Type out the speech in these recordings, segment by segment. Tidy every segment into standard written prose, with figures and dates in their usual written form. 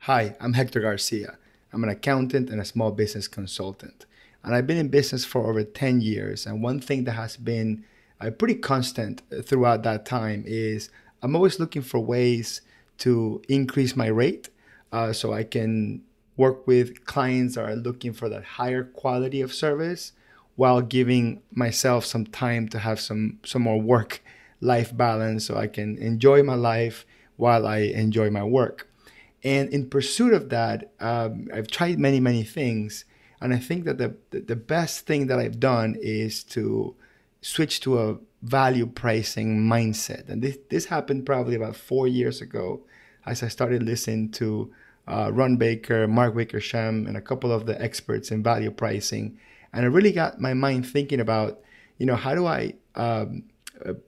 Hi, I'm Hector Garcia. I'm an accountant and a small business consultant. And I've been in business for over 10 years. And one thing that has been pretty constant throughout that time is I'm always looking for ways to increase my rate so I can work with clients that are looking for that higher quality of service while giving myself some time to have some more work life balance so I can enjoy my life while I enjoy my work. And in pursuit of that, I've tried many things. And I think that the best thing that I've done is to switch to a value pricing mindset. And this happened probably about 4 years ago as I started listening to Ron Baker, Mark Wickersham, and a couple of the experts in value pricing. And it really got my mind thinking about, how do I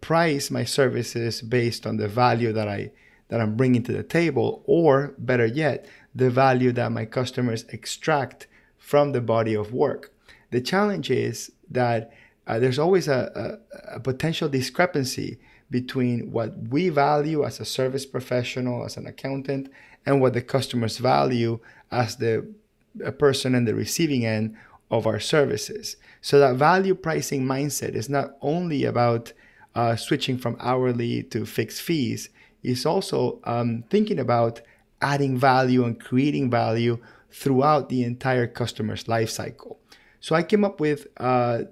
price my services based on the value that I'm bringing to the table, or better yet, the value that my customers extract from the body of work. The challenge is that there's always a potential discrepancy between what we value as a service professional, as an accountant, and what the customers value as a person in the receiving end of our services. So that value pricing mindset is not only about switching from hourly to fixed fees, is also thinking about adding value and creating value throughout the entire customer's life cycle. So I came up with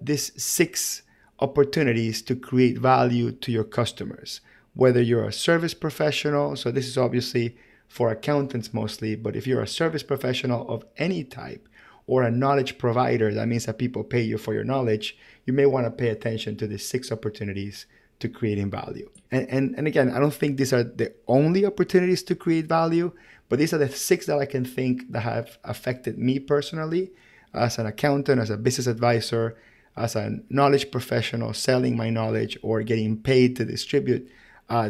these 6 opportunities to create value to your customers, whether you're a service professional. So this is obviously for accountants mostly, but if you're a service professional of any type or a knowledge provider, that means that people pay you for your knowledge, you may want to pay attention to these 6 opportunities to creating value. And again, I don't think these are the only opportunities to create value, but these are the 6 that I can think that have affected me personally as an accountant, as a business advisor, as a knowledge professional, selling my knowledge or getting paid to distribute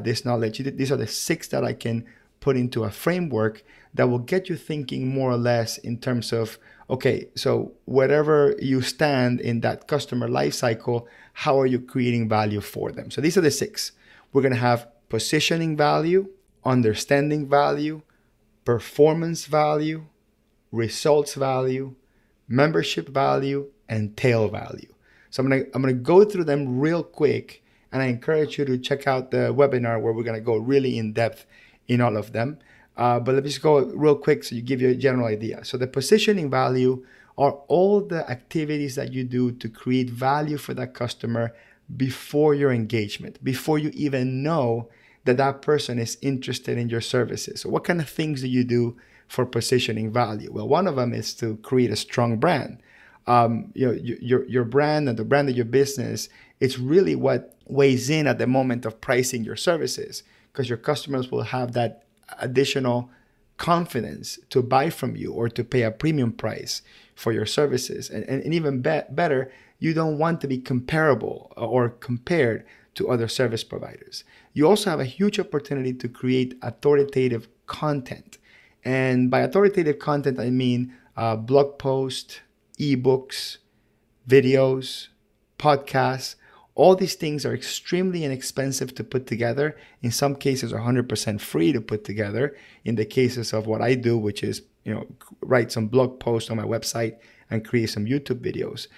this knowledge. These are the 6 that I can put into a framework that will get you thinking more or less in terms of, okay, so wherever you stand in that customer life cycle, how are you creating value for them? So these are the 6. We're going to have positioning value, understanding value, performance value, results value, membership value, and tail value. So I'm gonna go through them real quick, and I encourage you to check out the webinar where we're gonna go really in depth in all of them. But let me just go real quick so you give you a general idea. So the positioning value are all the activities that you do to create value for that customer before your engagement, before you even know that that person is interested in your services. So what kind of things do you do for positioning value? Well, one of them is to create a strong brand. Your brand and the brand of your business, it's really what weighs in at the moment of pricing your services, because your customers will have that additional confidence to buy from you or to pay a premium price for your services. And even better, you don't want to be comparable or compared to other service providers. You also have a huge opportunity to create authoritative content. And by authoritative content, I mean blog posts, ebooks, videos, podcasts. All these things are extremely inexpensive to put together. In some cases are 100% free to put together. In the cases of what I do, which is, write some blog posts on my website and create some YouTube videos.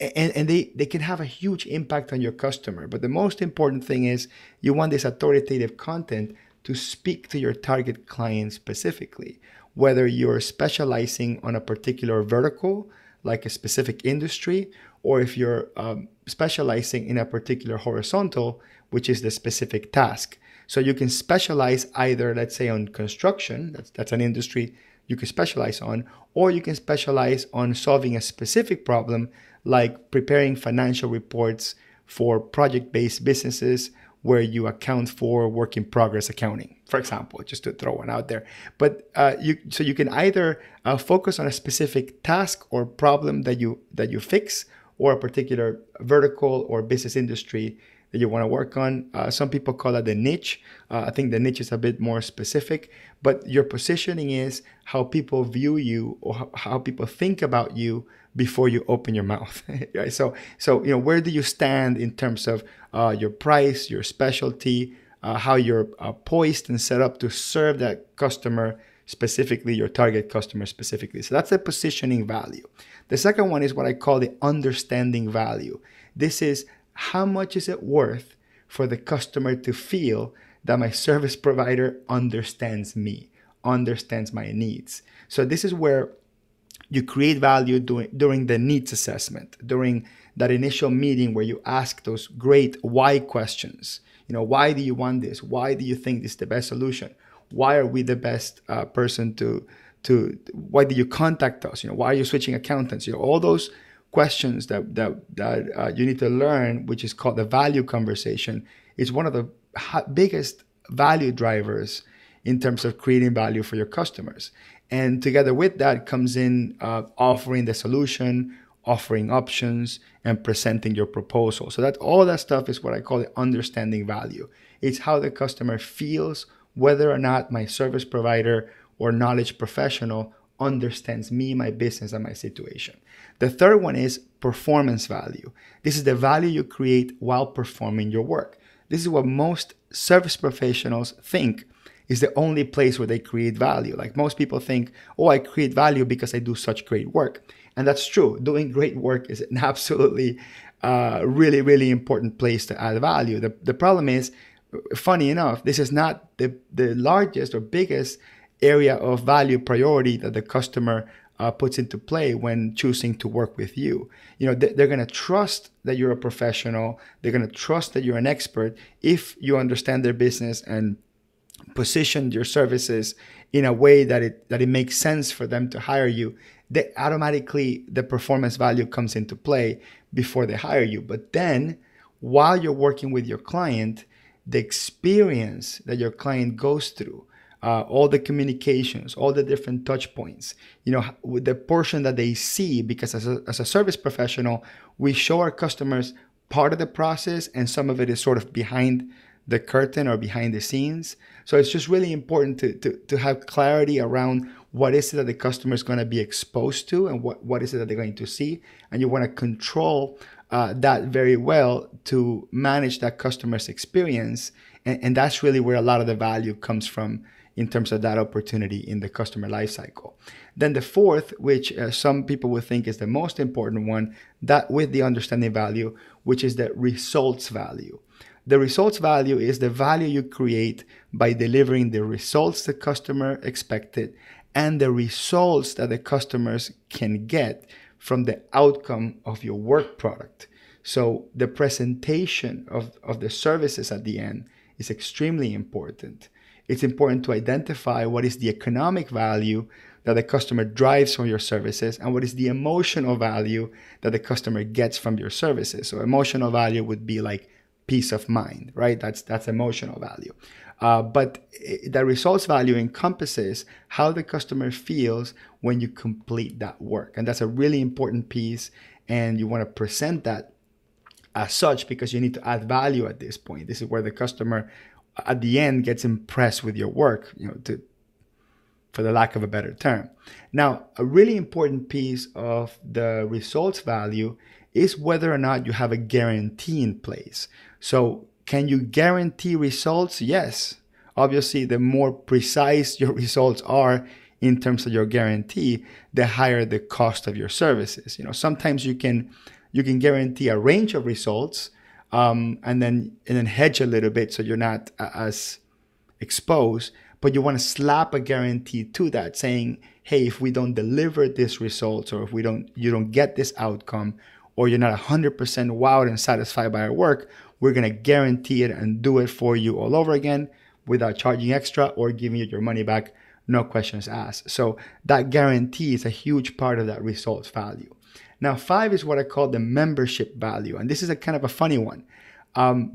And they can have a huge impact on your customer. But the most important thing is you want this authoritative content to speak to your target client specifically, whether you're specializing on a particular vertical, like a specific industry, or if you're specializing in a particular horizontal, which is the specific task. So you can specialize either, let's say, on construction, that's an industry you can specialize on, or you can specialize on solving a specific problem, like preparing financial reports for project-based businesses where you account for work in progress accounting, for example, just to throw one out there. But you can either focus on a specific task or problem that you fix, or a particular vertical or business industry that you want to work on. Some people call it the niche. I think the niche is a bit more specific, but your positioning is how people view you or how people think about you before you open your mouth. Right? So where do you stand in terms of your price, your specialty, how you're poised and set up to serve that customer specifically your target customer specifically. So that's the positioning value. The second one is what I call the understanding value. This is how much is it worth for the customer to feel that my service provider understands me, understands my needs. So this is where you create value during the needs assessment, during that initial meeting where you ask those great why questions. Why do you want this? Why do you think this is the best solution? Why are we the best person to why do you contact us? Why are you switching accountants? All those questions that you need to learn, which is called the value conversation, is one of the biggest value drivers in terms of creating value for your customers. And together with that comes in offering the solution, offering options, and presenting your proposal. So that all that stuff is what I call the understanding value. It's how the customer feels whether or not my service provider or knowledge professional understands me, my business, and my situation. The third one is performance value. This is the value you create while performing your work. This is what most service professionals think is the only place where they create value. Like most people think, oh, I create value because I do such great work. And that's true. Doing great work is an absolutely really, really important place to add value. The problem is, funny enough, this is not the largest or biggest area of value priority that the customer puts into play when choosing to work with you. They're going to trust that you're a professional. They're going to trust that you're an expert if you understand their business and position your services in a way that it makes sense for them to hire you. Automatically the performance value comes into play before they hire you. But then while you're working with your client, the experience that your client goes through, all the communications, all the different touch points, with the portion that they see, because as a service professional, we show our customers part of the process and some of it is sort of behind the curtain or behind the scenes. So it's just really important to have clarity around what is it that the customer is going to be exposed to and what is it that they're going to see. And you want to control that very well to manage that customer's experience. And that's really where a lot of the value comes from in terms of that opportunity in the customer lifecycle. Then the fourth, which some people would think is the most important one, that with the understanding value, which is the results value. The results value is the value you create by delivering the results the customer expected and the results that the customers can get from the outcome of your work product. So the presentation of the services at the end is extremely important. It's important to identify what is the economic value that the customer drives from your services and what is the emotional value that the customer gets from your services. So emotional value would be like peace of mind, right? That's emotional value. But the results value encompasses how the customer feels when you complete that work. And that's a really important piece. And you want to present that as such because you need to add value at this point. This is where the customer at the end gets impressed with your work, for the lack of a better term. Now, a really important piece of the results value is whether or not you have a guarantee in place. So can you guarantee results? Yes. Obviously, the more precise your results are in terms of your guarantee, the higher the cost of your services. Sometimes you can guarantee a range of results and then hedge a little bit so you're not as exposed, but you want to slap a guarantee to that saying, hey, if we don't deliver this results or if you don't get this outcome or you're not 100% wowed and satisfied by our work, we're going to guarantee it and do it for you all over again without charging extra or giving you your money back, no questions asked. So that guarantee is a huge part of that results value. Now, 5 is what I call the membership value. And this is a kind of a funny one.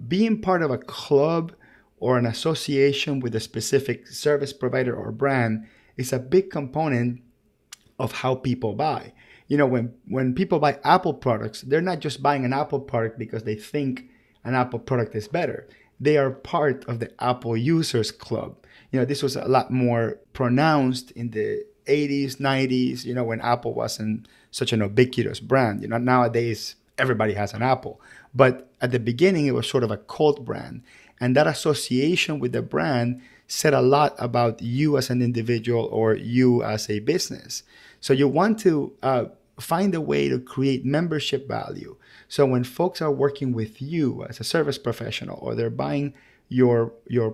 Being part of a club or an association with a specific service provider or brand is a big component of how people buy. When people buy Apple products, they're not just buying an Apple product because they think an Apple product is better. They are part of the Apple users club. This was a lot more pronounced in the 80s, 90s, when Apple wasn't such an ubiquitous brand. Nowadays, everybody has an Apple. But at the beginning, it was sort of a cult brand. And that association with the brand said a lot about you as an individual or you as a business. So you want to find a way to create membership value. So when folks are working with you as a service professional, or they're buying your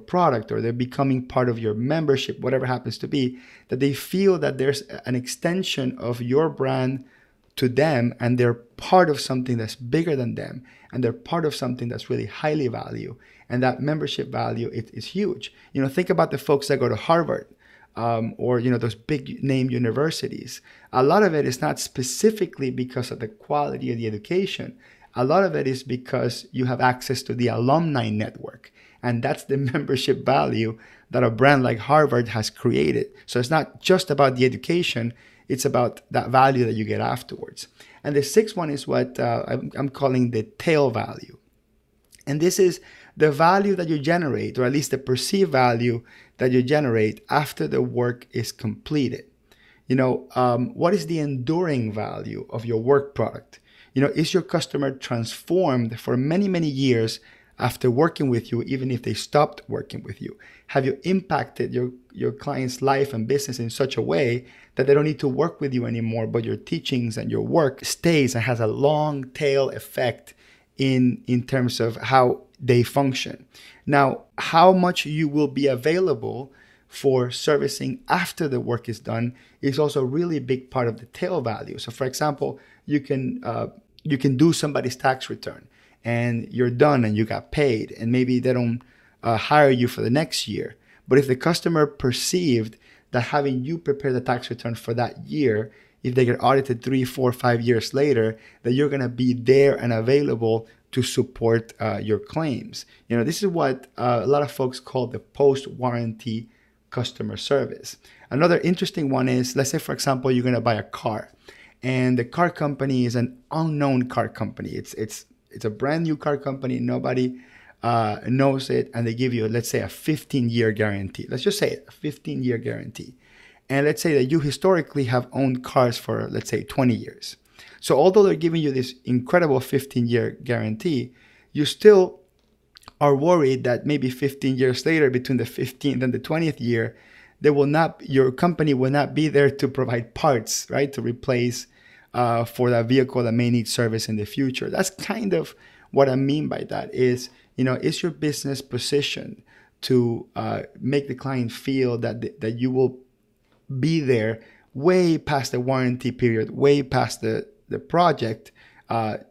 product, or they're becoming part of your membership, whatever happens to be, that they feel that there's an extension of your brand to them, and they're part of something that's bigger than them, and they're part of something that's really highly valued. And that membership value is huge. Think about the folks that go to Harvard, or those big name universities. A lot of it is not specifically because of the quality of the education. A lot of it is because you have access to the alumni network, and that's the membership value that a brand like Harvard has created. So it's not just about the education, it's about that value that you get afterwards. And the sixth one is what I'm calling the tail value. And this is the value that you generate, or at least the perceived value that you generate after the work is completed. What is the enduring value of your work product? Is your customer transformed for many, many years after working with you, even if they stopped working with you? Have you impacted your client's life and business in such a way that they don't need to work with you anymore, but your teachings and your work stays and has a long tail effect in terms of how they function? Now, how much you will be available for servicing after the work is done is also a really big part of the tail value. So for example, you can do somebody's tax return, and you're done and you got paid, and maybe they don't hire you for the next year. But if the customer perceived that having you prepare the tax return for that year, if they get audited 3, 4, 5 years later, that you're going to be there and available to support your claims. This is what a lot of folks call the post-warranty customer service. Another interesting one is, let's say, for example, you're going to buy a car, and the car company is an unknown car company. It's a brand new car company. Nobody knows it, and they give you, let's say, a 15-year guarantee. Let's just say it, a 15-year guarantee. And let's say that you historically have owned cars for, let's say, 20 years. So although they're giving you this incredible 15-year guarantee, you still are worried that maybe 15 years later, between the 15th and the 20th year, your company will not be there to provide parts, right, to replace for that vehicle that may need service in the future. That's kind of what I mean by that is your business positioned to make the client feel that you will be there way past the warranty period, way past the project,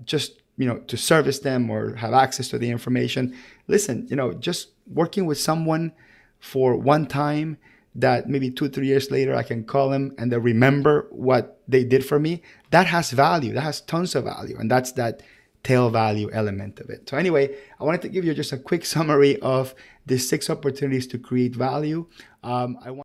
just to service them or have access to the information. Listen, just working with someone for one time, that maybe 2-3 years later I can call them and they remember what they did for me, that has value. That has tons of value. And that's that tail value element of it. So anyway, I wanted to give you just a quick summary of the 6 opportunities to create value. I want